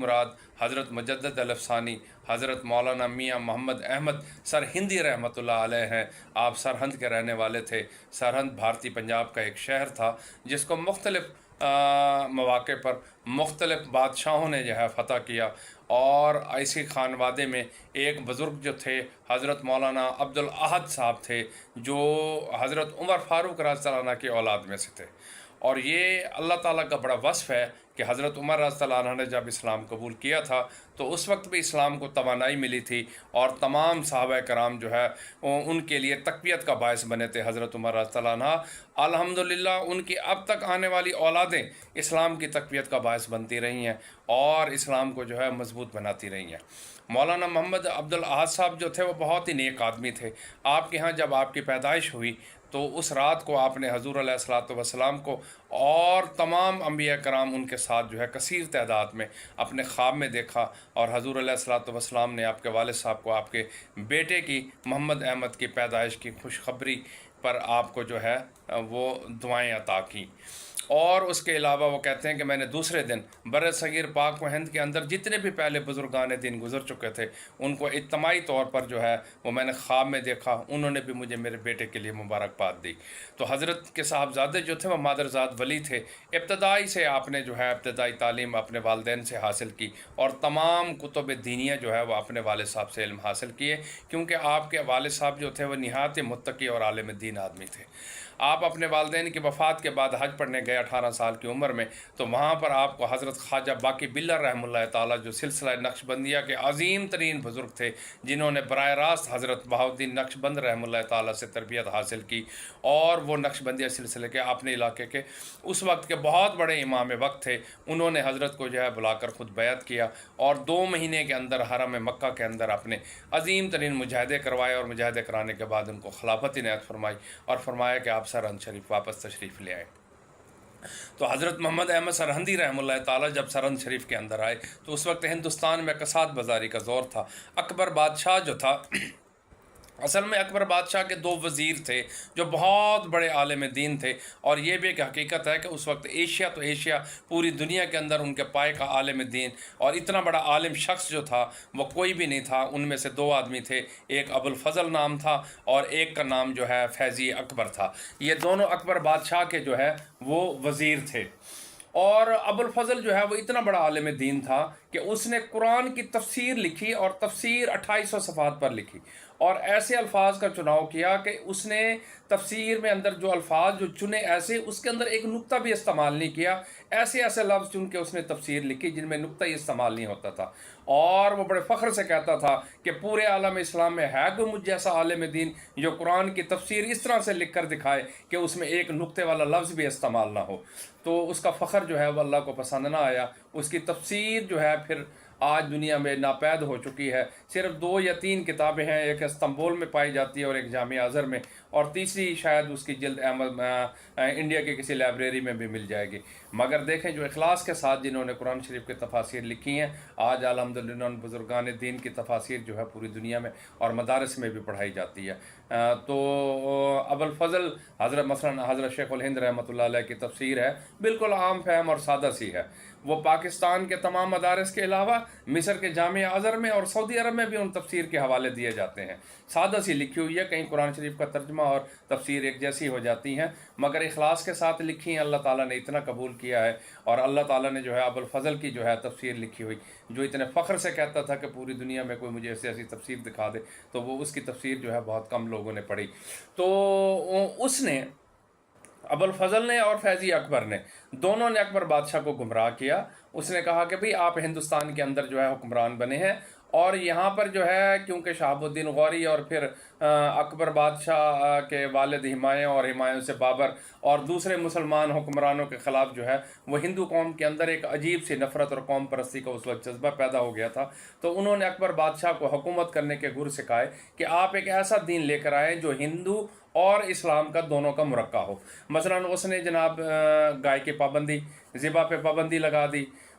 مراد حضرت مجدد الافسانی حضرت مولانا میاں محمد احمد سرہندی رحمۃ اللہ علیہ ہیں۔ آپ سرہند کے رہنے والے تھے۔ سرہند بھارتی پنجاب کا ایک شہر تھا جس کو مختلف مواقع پر مختلف بادشاہوں نے جو ہے فتح کیا، اور ایسی خانوادے میں ایک بزرگ جو تھے حضرت مولانا عبدالاحد صاحب تھے، جو حضرت عمر فاروق رضی اللہ عنہ کی اولاد میں سے تھے۔ اور یہ اللہ تعالیٰ کا بڑا وصف ہے کہ حضرت عمر رضی اللہ عنہ نے جب اسلام قبول کیا تھا تو اس وقت بھی اسلام کو توانائی ملی تھی، اور تمام صحابہ کرام جو ہے ان کے لیے تقویت کا باعث بنے تھے حضرت عمر رضی اللہ عنہ۔ الحمدللہ ان کی اب تک آنے والی اولادیں اسلام کی تقویت کا باعث بنتی رہی ہیں اور اسلام کو جو ہے مضبوط بناتی رہی ہیں۔ مولانا محمد عبدالاحد صاحب جو تھے وہ بہت ہی نیک آدمی تھے۔ آپ کے ہاں جب آپ کی پیدائش ہوئی تو اس رات کو آپ نے حضور علیہ الصلوۃ والسلام کو اور تمام انبیاء کرام ان کے ساتھ جو ہے کثیر تعداد میں اپنے خواب میں دیکھا، اور حضور علیہ الصلوۃ والسلام نے آپ کے والد صاحب کو آپ کے بیٹے کی محمد احمد کی پیدائش کی خوشخبری پر آپ کو جو ہے وہ دعائیں عطا کیں۔ اور اس کے علاوہ وہ کہتے ہیں کہ میں نے دوسرے دن بر صغیر پاک و ہند کے اندر جتنے بھی پہلے بزرگان دین گزر چکے تھے ان کو اجتماعی طور پر جو ہے وہ میں نے خواب میں دیکھا، انہوں نے بھی مجھے میرے بیٹے کے لیے مبارکباد دی۔ تو حضرت کے صاحبزادے جو تھے وہ مادرزاد ولی تھے۔ ابتدائی سے آپ نے جو ہے ابتدائی تعلیم اپنے والدین سے حاصل کی، اور تمام کتب دینیہ جو ہے وہ اپنے والد صاحب سے علم حاصل کیے، کیونکہ آپ کے والد صاحب جو تھے وہ نہایت متقی اور عالم دین آدمی تھے۔ آپ اپنے والدین کی وفات کے بعد حج پڑھنے گئے 18 سال کی عمر میں، تو وہاں پر آپ کو حضرت خواجہ باقی بلّہ رحمہ اللہ تعالیٰ جو سلسلہ نقش بندیہ کے عظیم ترین بزرگ تھے، جنہوں نے براہ راست حضرت بہاؤالدین نقش بند رحمہ اللہ تعالیٰ سے تربیت حاصل کی، اور وہ نقش بندیہ سلسلے کے اپنے علاقے کے اس وقت کے بہت بڑے امام وقت تھے، انہوں نے حضرت کو جو ہے بلا کر خود بیعت کیا، اور 2 مہینے کے اندر حرم مکہ کے اندر اپنے عظیم ترین مجاہدے کروائے، اور مجاہدے کرانے کے بعد ان کو خلافت عنایت فرمائی، اور فرمایا کہ آپ سرہند شریف واپس تشریف لے آئے۔ تو حضرت محمد احمد سرہندی رحمہ اللہ تعالیٰ جب سرہند شریف کے اندر آئے تو اس وقت ہندوستان میں کساد بازاری کا زور تھا۔ اکبر بادشاہ جو تھا، اصل میں اکبر بادشاہ کے 2 وزیر تھے جو بہت بڑے عالم دین تھے، اور یہ بھی ایک حقیقت ہے کہ اس وقت ایشیا تو ایشیا پوری دنیا کے اندر ان کے پائے کا عالم دین اور اتنا بڑا عالم شخص جو تھا وہ کوئی بھی نہیں تھا۔ ان میں سے 2 آدمی تھے، ایک ابوالفضل نام تھا اور ایک کا نام جو ہے فیضی اکبر تھا۔ یہ دونوں اکبر بادشاہ کے جو ہے وہ وزیر تھے، اور ابوالفضل جو ہے وہ اتنا بڑا عالم دین تھا کہ اس نے قرآن کی تفسیر لکھی، اور تفسیر 2800 صفحات پر لکھی، اور ایسے الفاظ کا چناؤ کیا کہ اس نے تفسیر میں اندر جو الفاظ جو چنے ایسے اس کے اندر ایک نقطہ بھی استعمال نہیں کیا، ایسے ایسے لفظ چن کے اس نے تفسیر لکھی جن میں نقطہ ہی استعمال نہیں ہوتا تھا، اور وہ بڑے فخر سے کہتا تھا کہ پورے عالم اسلام میں ہے کوئی مجھ جیسا عالم دین جو قرآن کی تفسیر اس طرح سے لکھ کر دکھائے کہ اس میں ایک نقطے والا لفظ بھی استعمال نہ ہو۔ تو اس کا فخر جو ہے وہ اللہ کو پسند نہ آیا۔ اس کی تفسیر جو ہے پھر آج دنیا میں ناپید ہو چکی ہے۔ صرف 2 یا 3 کتابیں ہیں، ایک استنبول میں پائی جاتی ہے اور ایک جامعہ ازہر میں، اور تیسری شاید اس کی جلد انڈیا کے کسی لائبریری میں بھی مل جائے گی۔ مگر دیکھیں جو اخلاص کے ساتھ جنہوں نے قرآن شریف کی تفاسیر لکھی ہیں، آج الحمدللہ ان بزرگان دین کی تفاسیر جو ہے پوری دنیا میں اور مدارس میں بھی پڑھائی جاتی ہے۔ تو ابوالفضل حضرت مثلا حضرت شیخ الہند رحمۃ اللہ علیہ کی تفسیر ہے، بالکل عام فہم اور سادہ سی ہے۔ وہ پاکستان کے تمام مدارس کے علاوہ مصر کے جامعہ ازہر میں اور سعودی عرب میں بھی ان تفسیر کے حوالے دیے جاتے ہیں۔ سادہ سی لکھی ہوئی ہے، کہیں قرآن شریف کا ترجمہ اور تفسیر ایک جیسی ہو جاتی ہیں، مگر اخلاص کے ساتھ لکھی ہیں۔ اللہ تعالیٰ نے اتنا قبول کیا ہے، اور اللہ تعالیٰ نے جو ہے ابوالفضل کی جو ہے تفسیر لکھی ہوئی، جو اتنے فخر سے کہتا تھا کہ پوری دنیا میں کوئی مجھے ایسی ایسی تفسیر دکھا دے، تو وہ اس کی تفسیر جو ہے بہت کم لوگوں نے پڑھی۔ تو اس نے ابوالفضل نے اور فیضی اکبر نے دونوں نے اکبر بادشاہ کو گمراہ کیا۔ اس نے کہا کہ بھئی آپ ہندوستان کے اندر جو ہے حکمران بنے ہیں، اور یہاں پر جو ہے کیونکہ شہاب الدین غوری اور پھر اکبر بادشاہ کے والد ہمایوں اور ہمایوں سے بابر اور دوسرے مسلمان حکمرانوں کے خلاف جو ہے وہ ہندو قوم کے اندر ایک عجیب سی نفرت اور قوم پرستی کا اس وقت جذبہ پیدا ہو گیا تھا۔ تو انہوں نے اکبر بادشاہ کو حکومت کرنے کے گر سکھائے کہ آپ ایک ایسا دین لے کر آئیں جو ہندو اور اسلام کا دونوں کا مرقع ہو۔ مثلا اس نے جناب گائے کی پابندی، ذبح پہ پابندی لگا دی،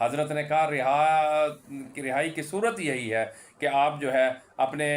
حضرت نے کہا رہائی کی صورت یہی ہے کہ آپ جو ہے اپنے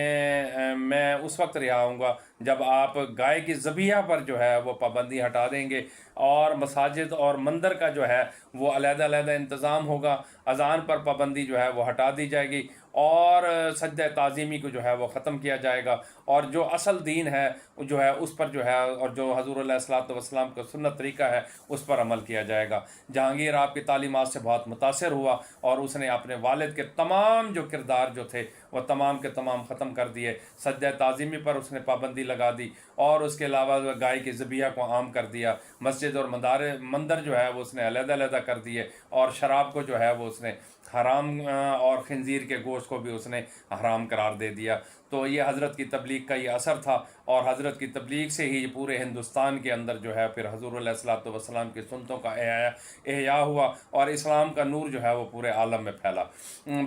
میں اس وقت رہا ہوں گا جب آپ گائے کی ذبیحہ پر جو ہے وہ پابندی ہٹا دیں گے، اور مساجد اور مندر کا جو ہے وہ علیحدہ علیحدہ انتظام ہوگا، اذان پر پابندی جو ہے وہ ہٹا دی جائے گی، اور سجدہ تعظیمی کو جو ہے وہ ختم کیا جائے گا، اور جو اصل دین ہے جو ہے اس پر جو ہے، اور جو حضور علیہ الصلوۃ والسلام کا سنت طریقہ ہے اس پر عمل کیا جائے گا۔ جہانگیر آپ کی تعلیمات سے بہت متاثر ہوا، اور اس نے اپنے والد کے تمام جو کردار جو تھے وہ تمام کے تمام ختم کر دیے، سجدہ تعظیمی پر اس نے پابندی لگا دی، اور اس کے علاوہ گائے کی ذبیحہ کو عام کر دیا، مسجد اور مندر جو ہے وہ اس نے علیحدہ علیحدہ کر دیے، اور شراب کو جو ہے وہ اس نے حرام، اور خنزیر کے گوشت کو بھی اس نے حرام قرار دے دیا۔ تو یہ حضرت کی تبلیغ کا یہ اثر تھا، اور حضرت کی تبلیغ سے ہی پورے ہندوستان کے اندر جو ہے پھر حضور علیہ الصلوۃ والسلام کی سنتوں کا احیا ہوا، اور اسلام کا نور جو ہے وہ پورے عالم میں پھیلا۔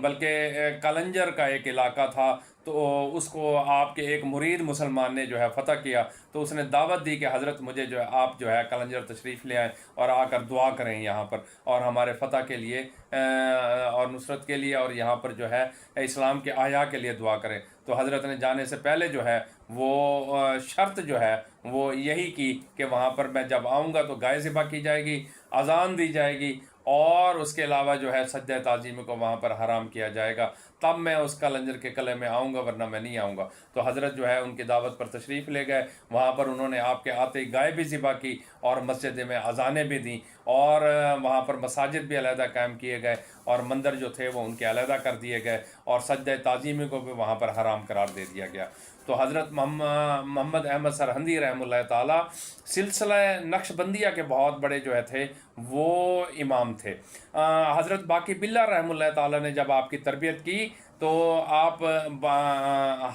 بلکہ کلنجر کا ایک علاقہ تھا، تو اس کو آپ کے ایک مرید مسلمان نے جو ہے فتح کیا، تو اس نے دعوت دی کہ حضرت مجھے جو ہے آپ جو ہے کلنجر تشریف لے آئیں اور آ کر دعا کریں یہاں پر، اور ہمارے فتح کے لیے اور نصرت کے لیے، اور یہاں پر جو ہے اسلام کے احیا کے لیے دعا کریں۔ تو حضرت نے جانے سے پہلے جو ہے وہ شرط جو ہے وہ یہی کی کہ وہاں پر میں جب آؤں گا تو گائے ذبح کی جائے گی، اذان دی جائے گی، اور اس کے علاوہ جو ہے سجدہ تعظیم کو وہاں پر حرام کیا جائے گا، تب میں اس کلنجر کے قلعے میں آؤں گا، ورنہ میں نہیں آؤں گا۔ تو حضرت جو ہے ان کی دعوت پر تشریف لے گئے، وہاں پر انہوں نے آپ کے آتے ہی گائے بھی ذبح کی، اور مسجد میں اذانیں بھی دیں، اور وہاں پر مساجد بھی علیحدہ قائم کیے گئے، اور مندر جو تھے وہ ان کے علیحدہ کر دیے گئے، اور سجدہ تعظیمی کو بھی وہاں پر حرام قرار دے دیا گیا۔ تو حضرت محمد احمد سرہندی رحمہ اللہ تعالیٰ سلسلہ نقش بندیہ کے بہت بڑے جو ہے تھے وہ امام تھے۔ حضرت باقی باللہ رحمہ اللہ تعالیٰ نے جب آپ کی تربیت کی تو آپ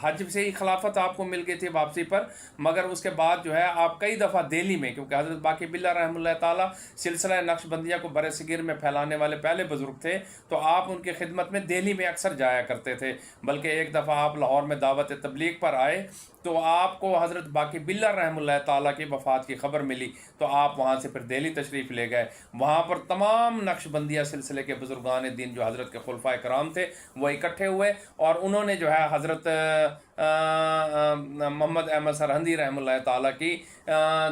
حج سے ہی خلافت آپ کو مل گئی تھی واپسی پر، مگر اس کے بعد جو ہے آپ کئی دفعہ دہلی میں، کیونکہ حضرت باقی باللہ رحمہ اللہ تعالیٰ سلسلہ نقش بندیہ کو بر صغیر میں پھیلانے والے پہلے بزرگ تھے، تو آپ ان کی خدمت میں دہلی میں اکثر جایا کرتے تھے۔ بلکہ ایک دفعہ آپ لاہور میں دعوت تبلیغ پر آئے تو آپ کو حضرت باقی باللہ رحمہ اللہ تعالیٰ کی وفات کی خبر ملی، تو آپ وہاں سے پھر دہلی تشریف لے گئے۔ وہاں پر تمام نقش بندیہ سلسلے کے بزرگان دین جو حضرت کے خلفائے کرام تھے وہ اکٹھے ہوئے، اور انہوں نے جو ہے حضرت محمد احمد سرہندی رحمہ اللہ تعالیٰ کی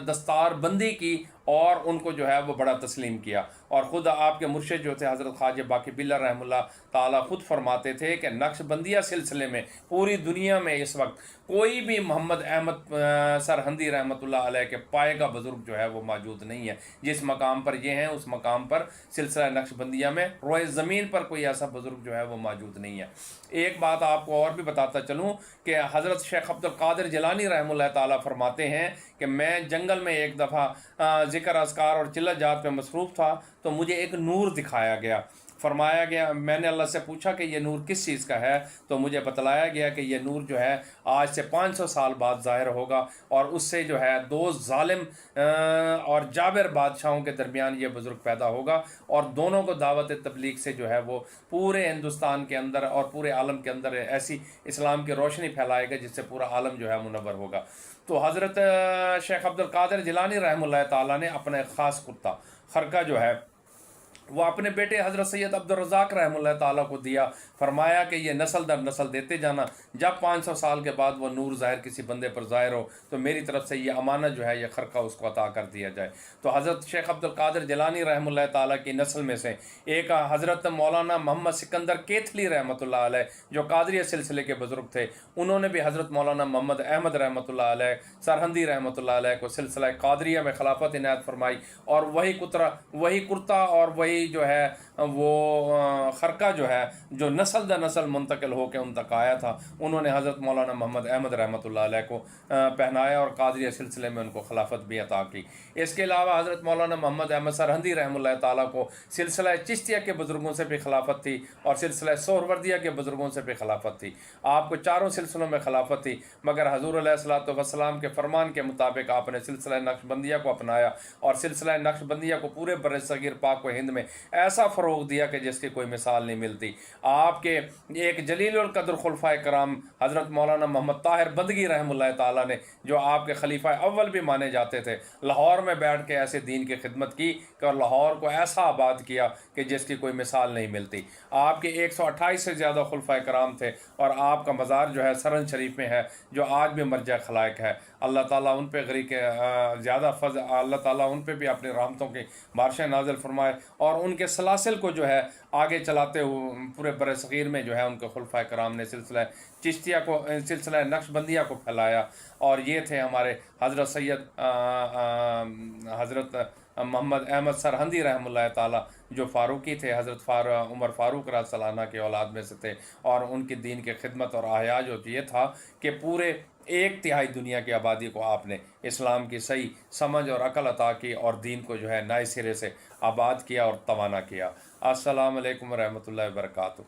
دستار بندی کی، اور ان کو جو ہے وہ بڑا تسلیم کیا۔ اور خود آپ کے مرشد جو تھے حضرت خواجہ باقی باللہ رحمہ اللہ تعالیٰ خود فرماتے تھے کہ نقش بندیہ سلسلے میں پوری دنیا میں اس وقت کوئی بھی محمد احمد سرہندی رحمۃ اللہ علیہ کے پائے کا بزرگ جو ہے وہ موجود نہیں ہے۔ جس مقام پر یہ ہیں اس مقام پر سلسلہ نقش بندیہ میں روئے زمین پر کوئی ایسا بزرگ جو ہے وہ موجود نہیں ہے۔ ایک بات آپ کو اور بھی بتاتا چلوں کہ حضرت شیخ عبد القادر جیلانی رحمہ اللہ تعالیٰ فرماتے ہیں کہ میں جنگل میں ایک دفعہ ذکر اذکار اور چلت جات پہ مصروف تھا، تو مجھے ایک نور دکھایا گیا، فرمایا گیا، میں نے اللہ سے پوچھا کہ یہ نور کس چیز کا ہے، تو مجھے بتلایا گیا کہ یہ نور جو ہے آج سے 500 سال بعد ظاہر ہوگا، اور اس سے جو ہے 2 ظالم اور جابر بادشاہوں کے درمیان یہ بزرگ پیدا ہوگا، اور دونوں کو دعوت تبلیغ سے جو ہے وہ پورے ہندوستان کے اندر اور پورے عالم کے اندر ایسی اسلام کی روشنی پھیلائے گا جس سے پورا عالم جو ہے منور ہوگا۔ تو حضرت شیخ عبد القادر جیلانی رحمہ اللہ تعالیٰ نے اپنا ایک خاص کتا خرقہ جو ہے وہ اپنے بیٹے حضرت سید عبد الرزاق رحمہ اللہ تعالیٰ کو دیا، فرمایا کہ یہ نسل در نسل دیتے جانا، جب 500 سال کے بعد وہ نور ظاہر کسی بندے پر ظاہر ہو تو میری طرف سے یہ امانت جو ہے یہ خرقہ اس کو عطا کر دیا جائے۔ تو حضرت شیخ عبد القادر جیلانی رحمہ اللہ تعالیٰ کی نسل میں سے ایک حضرت مولانا محمد سکندر کیتھلی رحمۃ اللہ علیہ جو قادریہ سلسلے کے بزرگ تھے، انہوں نے بھی حضرت مولانا محمد احمد رحمۃ اللہ علیہ سرہندی رحمۃ اللہ علیہ کو سلسلہ قادریہ میں خلافت عنایت فرمائی، اور وہی کرتا اور وہی جو ہے وہ خرقہ جو ہے جو نسل در نسل منتقل ہو کے ان تک آیا تھا، انہوں نے حضرت مولانا محمد احمد رحمۃ اللہ علیہ کو پہنایا، اور قادریہ سلسلے میں ان کو خلافت بھی عطا کی۔ اس کے علاوہ حضرت مولانا محمد احمد سرہندی رحمہ اللہ تعالیٰ کو سلسلہ چشتیہ کے بزرگوں سے بھی خلافت تھی، اور سلسلہ سہروردیہ کے بزرگوں سے بھی خلافت تھی۔ آپ کو چاروں سلسلوں میں خلافت تھی، مگر حضور علیہ الصلوۃ والسلام کے فرمان کے مطابق آپ نے سلسلہ نقش بندیہ کو اپنایا، اور سلسلہ نقش بندیہ کو پورے بر صغیر پاک و ہند میں ایسا فروغ دیا کہ جس کی کوئی مثال نہیں ملتی۔ آپ کے ایک جلیل القدر خلفائے کرام حضرت مولانا محمد طاہر بندگی رحمہ اللہ تعالیٰ نے، جو آپ کے خلیفہ اول بھی مانے جاتے تھے، لاہور میں بیٹھ کے ایسے دین کی خدمت کی کہ اور لاہور کو ایسا آباد کیا کہ جس کی کوئی مثال نہیں ملتی۔ آپ کے 128 سے زیادہ خلفائے کرام تھے، اور آپ کا مزار جو ہے سرن شریف میں ہے، جو آج بھی مرجع خلائق ہے۔ اللہ تعالیٰ ان پہ غریق زیادہ فضل، اللہ تعالیٰ ان پہ بھی اپنی رحمتوں کی بارشیں نازل فرمائے، اور ان کے سلاسل کو جو ہے آگے چلاتے ہوئے پورے بر صغیر میں جو ہے ان کے خلفائے کرام نے سلسلہ چشتیہ کو، سلسلہ نقش بندیہ کو پھیلایا۔ اور یہ تھے ہمارے حضرت سید حضرت محمد احمد سرہندی رحمہ اللہ تعالیٰ، جو فاروقی تھے، حضرت عمر فاروق رضی اللہ عنہ کے اولاد میں سے تھے، اور ان کی دین کی خدمت اور احیا جو یہ تھا کہ پورے 1/3 دنیا کی آبادی کو آپ نے اسلام کی صحیح سمجھ اور عقل عطا کی، اور دین کو جو ہے نئے سرے سے آباد کیا اور توانا کیا۔ السلام علیکم ورحمۃ اللہ وبرکاتہ۔